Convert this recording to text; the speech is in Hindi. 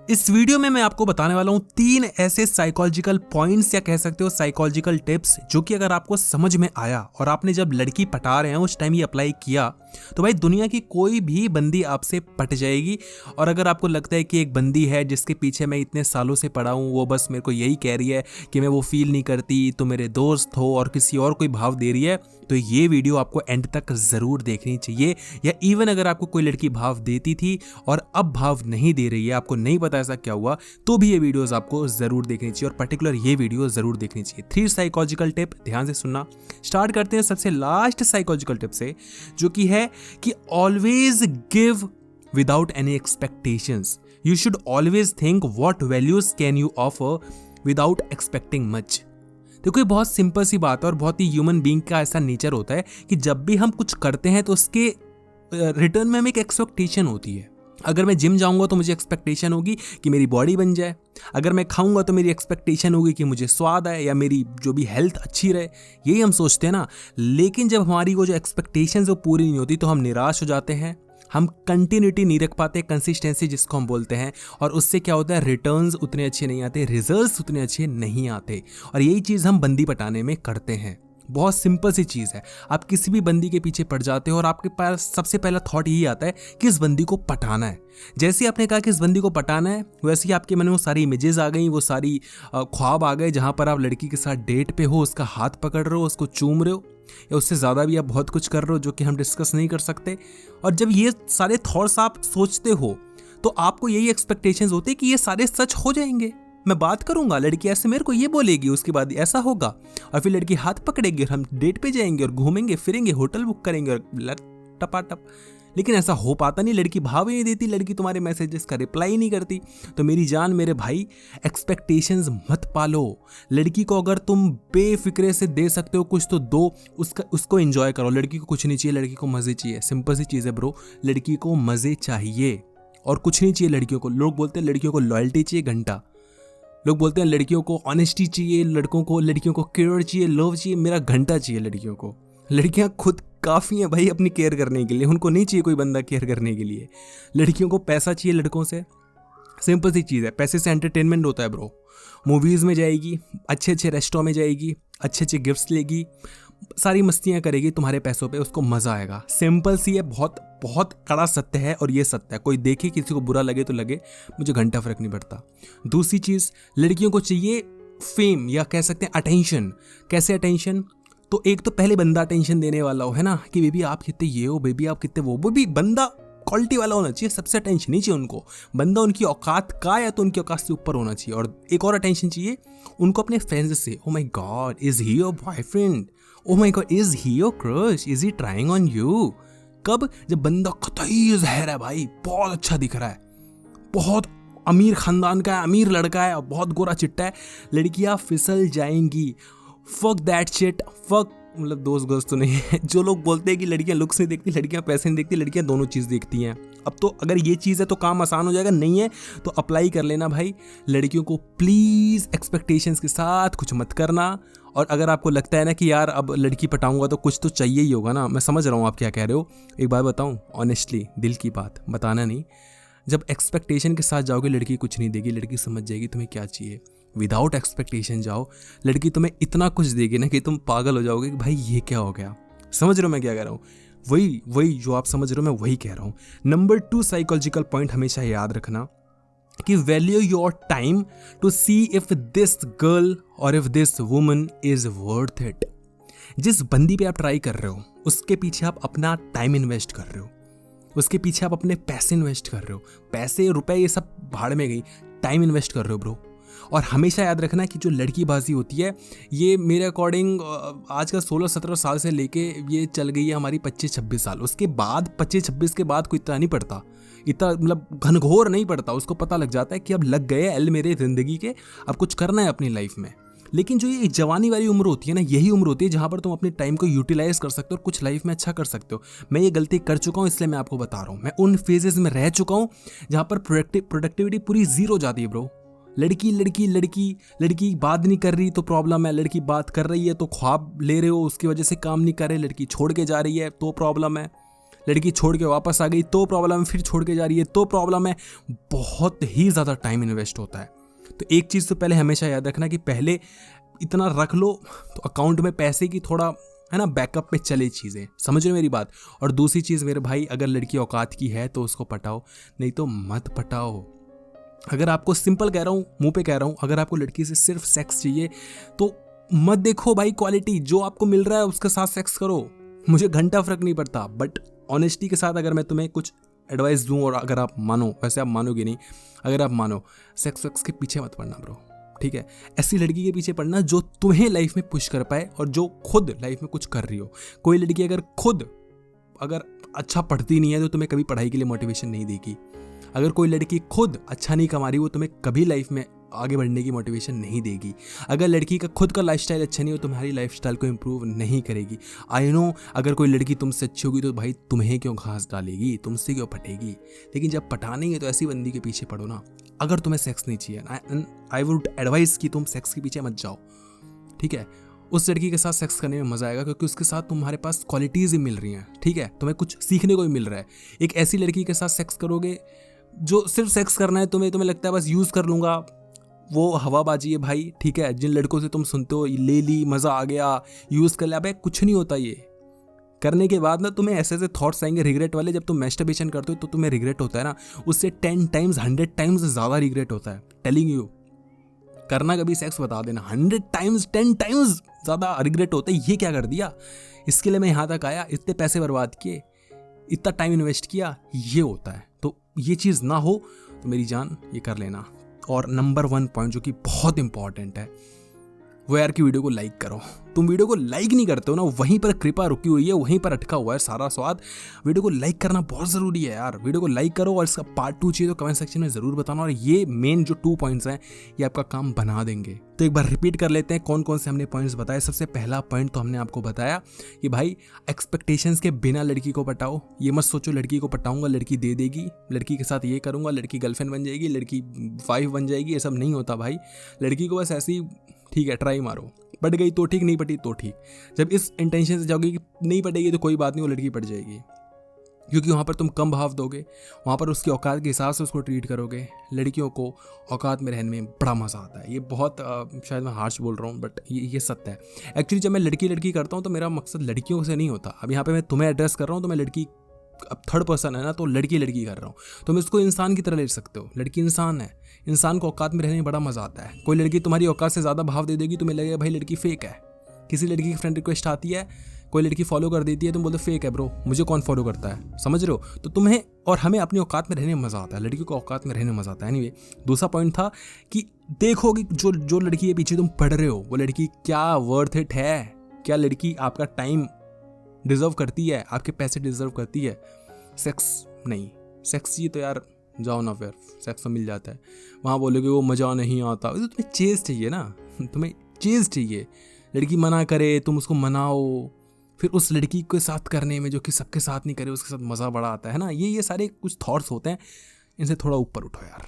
इस वीडियो में मैं आपको बताने वाला हूं 3 ऐसे साइकोलॉजिकल पॉइंट्स या कह सकते हो साइकोलॉजिकल टिप्स जो कि अगर आपको समझ में आया और आपने जब लड़की पटा रहे हैं उस टाइम ये अप्लाई किया तो भाई दुनिया की कोई भी बंदी आपसे पट जाएगी। और अगर आपको लगता है कि एक बंदी है जिसके पीछे मैं इतने सालों से पड़ा हूँ, वो बस मेरे को यही कह रही है कि मैं वो फील नहीं करती, तो मेरे दोस्त हो और किसी और कोई भाव दे रही है, तो ये वीडियो आपको एंड तक ज़रूर देखनी चाहिए। या इवन अगर आपको कोई लड़की भाव देती थी और अब भाव नहीं दे रही है, आपको नहीं पता ऐसा क्या हुआ, तो भी ये वीडियोस आपको ज़रूर देखनी चाहिए और पर्टिकुलर ये वीडियो ज़रूर देखनी चाहिए। 3 साइकोलॉजिकल टिप, ध्यान से सुनना। स्टार्ट करते हैं सबसे लास्ट साइकोलॉजिकल टिप से, जो कि है कि always give without any expectations. You should always think what values can you offer without expecting much. देखो ये बहुत सिंपल सी बात है और बहुत ही ह्यूमन बीइंग का ऐसा नेचर होता है कि जब भी हम कुछ करते हैं तो उसके रिटर्न में हमें एक एक्सपेक्टेशन होती है। अगर मैं जिम जाऊंगा तो मुझे एक्सपेक्टेशन होगी कि मेरी बॉडी बन जाए, अगर मैं खाऊंगा तो मेरी एक्सपेक्टेशन होगी कि मुझे स्वाद आए या मेरी जो भी हेल्थ अच्छी रहे। यही हम सोचते हैं ना। लेकिन जब हमारी वो जो एक्सपेक्टेशंस वो पूरी नहीं होती तो हम निराश हो जाते हैं, हम कंटिन्यूटी नहीं रख पाते, कंसिस्टेंसी जिसको हम बोलते हैं, और उससे क्या होता है, रिटर्न्स उतने अच्छे नहीं आते, रिजल्ट्स उतने अच्छे नहीं आते। और यही चीज़ हम बंदी पटाने में करते हैं। बहुत सिंपल सी चीज़ है, आप किसी भी बंदी के पीछे पड़ जाते हो और आपके पास सबसे पहला थॉट यही आता है कि इस बंदी को पटाना है। जैसे ही आपने कहा कि इस बंदी को पटाना है, वैसे ही आपके मन में वो सारी इमेजेस आ गई, वो सारी ख्वाब आ गए जहाँ पर आप लड़की के साथ डेट पे हो, उसका हाथ पकड़ रहे हो, उसको चूम रहे हो, या उससे ज़्यादा भी आप बहुत कुछ कर रहे हो जो कि हम डिस्कस नहीं कर सकते। और जब ये सारे थॉट्स आप सोचते हो तो आपको यही एक्सपेक्टेशंस होते हैं कि ये सारे सच हो जाएंगे। मैं बात करूंगा, लड़की ऐसे मेरे को ये बोलेगी, उसके बाद ऐसा होगा, और फिर लड़की हाथ पकड़ेगी और हम डेट पे जाएंगे और घूमेंगे फिरेंगे, होटल बुक करेंगे और टपाटप। लेकिन ऐसा हो पाता नहीं, लड़की भाव ही नहीं देती, लड़की तुम्हारे मैसेजेस का रिप्लाई ही नहीं करती। तो मेरी जान मेरे भाई, एक्सपेक्टेशंस मत पालो। लड़की को अगर तुम बेफिक्रे से दे सकते हो कुछ तो दो, उसको एंजॉय करो। लड़की को कुछ नहीं चाहिए, लड़की को मज़े चाहिए। सिंपल सी चीज़ है ब्रो, लड़की को मज़े चाहिए और कुछ नहीं चाहिए लड़कियों को। लोग बोलते हैं लड़कियों को लॉयल्टी चाहिए, घंटा। लोग बोलते हैं लड़कियों को ऑनेस्टी चाहिए, लड़कियों को केयर चाहिए, लव चाहिए। मेरा घंटा चाहिए लड़कियों को। लड़कियां खुद काफ़ी हैं भाई अपनी केयर करने के लिए, उनको नहीं चाहिए कोई बंदा केयर करने के लिए। लड़कियों को पैसा चाहिए लड़कों से, सिंपल सी चीज़ है, पैसे से एंटरटेनमेंट होता है ब्रो। मूवीज़ में जाएगी, अच्छे अच्छे रेस्टोरेंट में जाएगी, अच्छे अच्छे गिफ्ट्स लेगी, सारी मस्तियाँ करेगी तुम्हारे पैसों पे, उसको मज़ा आएगा। सिंपल सी है, बहुत बहुत कड़ा सत्य है और ये सत्य है। कोई देखे, किसी को बुरा लगे तो लगे, मुझे घंटा फर्क नहीं पड़ता। दूसरी चीज़, लड़कियों को चाहिए फेम या कह सकते हैं अटेंशन। कैसे अटेंशन? तो एक तो पहले बंदा अटेंशन देने वाला हो, है ना, कि बेबी आप कितने ये हो, बेबी आप कितने वो भी बंदा क्वालिटी वाला होना चाहिए। सबसे अटेंशन नहीं चाहिए उनको, बंदा उनकी औकात का या तो उनकी औकात से ऊपर होना चाहिए। और एक और अटेंशन चाहिए उनको अपने फ्रेंड्स से। Oh my God, is he your boyfriend? Oh my God, is he your crush? Is he trying on you? कब? जब बंदा कतई जहर है भाई, बहुत अच्छा दिख रहा है, बहुत अमीर खानदान का है, अमीर लड़का है और बहुत गोरा चिट्टा है, लड़कियां फिसल जाएंगी। फक दैट शिट, फक, मतलब दोस्त गर्ल्स तो नहीं है। जो लोग बोलते हैं कि लड़कियां लुक्स नहीं देखती, लड़कियां पैसे नहीं देखती, लड़कियां दोनों चीज़ देखती हैं। अब तो अगर ये चीज़ है तो काम आसान हो जाएगा, नहीं है तो अप्लाई कर लेना भाई। लड़कियों को प्लीज़ एक्सपेक्टेशंस के साथ कुछ मत करना। और अगर आपको लगता है ना कि यार अब लड़की पटाऊंगा तो कुछ तो चाहिए ही होगा ना, मैं समझ रहा हूँ आप क्या कह रहे हो। एक बात बताऊँ ऑनेस्टली, दिल की बात, बताना नहीं, जब एक्सपेक्टेशन के साथ जाओगे लड़की कुछ नहीं देगी, लड़की समझ जाएगी तुम्हें क्या चाहिए। विदाउट एक्सपेक्टेशन जाओ, लड़की तुम्हें इतना कुछ देगी ना कि तुम पागल हो जाओगे कि भाई ये क्या हो गया। समझ रहे हो मैं क्या कह रहा हूँ? वही जो आप समझ रहे हो मैं वही कह रहा हूँ। नंबर 2 साइकोलॉजिकल पॉइंट हमेशा याद रखना कि value your time to see if this girl और if this woman is worth it. जिस बंदी पे आप ट्राई कर रहे हो उसके पीछे आप अपना टाइम इन्वेस्ट कर रहे हो, उसके पीछे आप अपने पैसे इन्वेस्ट कर रहे हो। पैसे रुपए ये सब भाड़ में गई, टाइम इन्वेस्ट कर रहे हो ब्रो। और हमेशा याद रखना कि जो लड़कीबाजी होती है ये मेरे अकॉर्डिंग आज का 16-17 साल से लेके ये चल गई है हमारी 25-26 साल। उसके बाद 25-26 के बाद कोई इतना नहीं पड़ता, इतना मतलब घनघोर नहीं पड़ता। उसको पता लग जाता है कि अब लग गए एल मेरे ज़िंदगी के, अब कुछ करना है अपनी लाइफ में। लेकिन जो ये जवानी वाली उम्र होती है ना, यही उम्र होती है जहाँ पर तुम अपने टाइम को यूटिलाइज कर सकते हो और कुछ लाइफ में अच्छा कर सकते हो। मैं ये गलती कर चुका हूँ, इसलिए मैं आपको बता रहा हूँ। मैं उन फेजेस में रह चुका हूँ जहाँ पर प्रोडक्टिविटी पूरी जीरो हो जाती है ब्रो। लड़की बात नहीं कर रही तो प्रॉब्लम है, लड़की बात कर रही है तो ख्वाब ले रहे हो उसकी वजह से काम नहीं कर रहे, लड़की छोड़ के जा रही है तो प्रॉब्लम है, लड़की छोड़ के वापस आ गई तो प्रॉब्लम, फिर छोड़ के जा रही है तो प्रॉब्लम है। बहुत ही ज़्यादा टाइम इन्वेस्ट होता है। तो एक चीज़ तो पहले हमेशा याद रखना कि पहले इतना रख लो तो अकाउंट में पैसे की थोड़ा है ना बैकअप पे चले चीज़ें, समझ रहे हो मेरी बात। और दूसरी चीज़ मेरे भाई, अगर लड़की औकात की है तो उसको पटाओ, नहीं तो मत पटाओ। अगर आपको सिंपल कह रहा हूँ, मुंह पे कह रहा हूँ, अगर आपको लड़की से सिर्फ सेक्स चाहिए तो मत देखो भाई क्वालिटी, जो आपको मिल रहा है उसके साथ सेक्स करो, मुझे घंटा फर्क नहीं पड़ता। बट ऑनेस्टी के साथ अगर मैं तुम्हें कुछ एडवाइस दूं और अगर आप मानो, वैसे आप मानोगे नहीं, अगर आप मानो, सेक्स के पीछे मत पड़ना ब्रो, ठीक है। ऐसी लड़की के पीछे पड़ना जो तुम्हें लाइफ में पुश कर पाए और जो खुद लाइफ में कुछ कर रही हो। कोई लड़की अगर अच्छा पढ़ती नहीं है तो तुम्हें कभी पढ़ाई के लिए मोटिवेशन नहीं देगी। अगर कोई लड़की खुद अच्छा नहीं कमा रही, वो तुम्हें कभी लाइफ में आगे बढ़ने की मोटिवेशन नहीं देगी। अगर लड़की का खुद का लाइफस्टाइल अच्छा नहीं हो, तुम्हारी लाइफस्टाइल को इंप्रूव नहीं करेगी। आई नो, अगर कोई लड़की तुमसे अच्छी होगी तो भाई तुम्हें क्यों घास डालेगी, तुमसे क्यों पटेगी। लेकिन जब पटानी है तो ऐसी बंदी के पीछे पड़ो ना। अगर तुम्हें सेक्स नहीं चाहिए, आई वुड एडवाइस कि तुम सेक्स के पीछे मत जाओ, ठीक है। उस लड़की के साथ सेक्स करने में मजा आएगा क्योंकि उसके साथ तुम्हारे पास क्वालिटीज ही मिल रही हैं, ठीक है, तुम्हें कुछ सीखने को भी मिल रहा है। एक ऐसी लड़की के साथ सेक्स करोगे जो सिर्फ सेक्स करना है तुम्हें लगता है बस यूज़ कर लूँगा, वो हवाबाजी है भाई, ठीक है। जिन लड़कों से तुम सुनते हो ले ली, मज़ा आ गया, यूज़ कर लिया, अबे कुछ नहीं होता। ये करने के बाद ना तुम्हें ऐसे ऐसे थॉट्स आएंगे रिग्रेट वाले। जब तुम मैस्टरबेशन करते हो तो तुम्हें रिग्रेट होता है ना, उससे 10 टाइम्स 100 टाइम्स ज़्यादा रिग्रेट होता है। टेलिंग यू, करना कभी सेक्स बता देना, 100 टाइम्स 10 टाइम्स ज़्यादा रिग्रेट होता है। ये क्या कर दिया, इसके लिए मैं यहाँ तक आया, इतने पैसे बर्बाद किए, इतना टाइम इन्वेस्ट किया, ये होता है। तो ये चीज़ ना हो तो मेरी जान ये कर लेना। और नंबर 1 पॉइंट जो कि बहुत इंपॉर्टेंट है वो यार कि वीडियो को लाइक करो। तुम वीडियो को लाइक नहीं करते हो ना, वहीं पर कृपा रुकी हुई है, वहीं पर अटका हुआ है सारा स्वाद। वीडियो को लाइक करना बहुत ज़रूरी है यार। वीडियो को लाइक करो और इसका पार्ट 2 चाहिए तो कमेंट सेक्शन में ज़रूर बताना। और ये मेन जो 2 पॉइंट्स हैं ये आपका काम बना देंगे। तो एक बार रिपीट कर लेते हैं कौन कौन से हमने पॉइंट्स बताए। सबसे पहला पॉइंट तो हमने आपको बताया कि भाई एक्सपेक्टेशंस के बिना लड़की को पटाओ। ये मत सोचो लड़की को पटाऊंगा लड़की दे देगी, लड़की के साथ ये करूंगा लड़की गर्लफ्रेंड बन जाएगी, लड़की वाइफ बन जाएगी। ये सब नहीं होता भाई। लड़की को बस ऐसी, ठीक है, ट्राई मारो, पट गई तो ठीक, नहीं पटी तो ठीक। जब इस इंटेंशन से जाओगे कि नहीं पटेगी तो कोई बात नहीं, वो लड़की पट जाएगी, क्योंकि वहाँ पर तुम कम भाव दोगे, वहाँ पर उसकी औकात के हिसाब से उसको ट्रीट करोगे। लड़कियों को औकात में रहने में बड़ा मज़ा आता है। ये बहुत शायद मैं हार्श बोल रहा हूँ बट ये सत्य है। एक्चुअली जब मैं लड़की करता हूँ तो मेरा मकसद लड़कियों से नहीं होता। अब यहाँ पर मैं तुम्हें एड्रेस कर रहा हूँ तो मैं लड़की, अब थर्ड पर्सन है ना, तो लड़की कर रहा हूँ, तो मैं उसको इंसान की तरह ले सकते हो। लड़की इंसान है, इंसान को औकात में रहने में बड़ा मज़ा आता है। कोई लड़की तुम्हारी औकात से ज़्यादा भाव दे देगी, तुम्हें लगेगा भाई लड़की फेक है। किसी लड़की की फ्रेंड रिक्वेस्ट आती है, कोई लड़की फॉलो कर देती है, तुम बोलते फेक है ब्रो, मुझे कौन फॉलो करता है, समझ रहे हो। तो तुम्हें और हमें अपनी औकात में रहने में मज़ा आता है, लड़की को औकात में रहने में मज़ा आता है। एनीवे, दूसरा पॉइंट था कि देखो कि जो लड़की के पीछे तुम पढ़ रहे हो वो लड़की क्या वर्थ इट है, क्या लड़की आपका टाइम डिजर्व करती है, आपके पैसे डिजर्व करती है। सेक्स नहीं, सेक्स चाहिए तो यार जाओ ना, फिर सेक्स तो मिल जाता है। वहाँ बोलोगे वो मज़ा नहीं आता, तो तुम्हें चेज़ चाहिए ना, तुम्हें चेज़ चाहिए। लड़की मना करे तुम उसको मनाओ, फिर उस लड़की के साथ करने में जो कि सबके साथ नहीं करे उसके साथ मज़ा बड़ा आता है ना। ये सारे कुछ थॉट्स होते हैं, इनसे थोड़ा ऊपर उठो यार।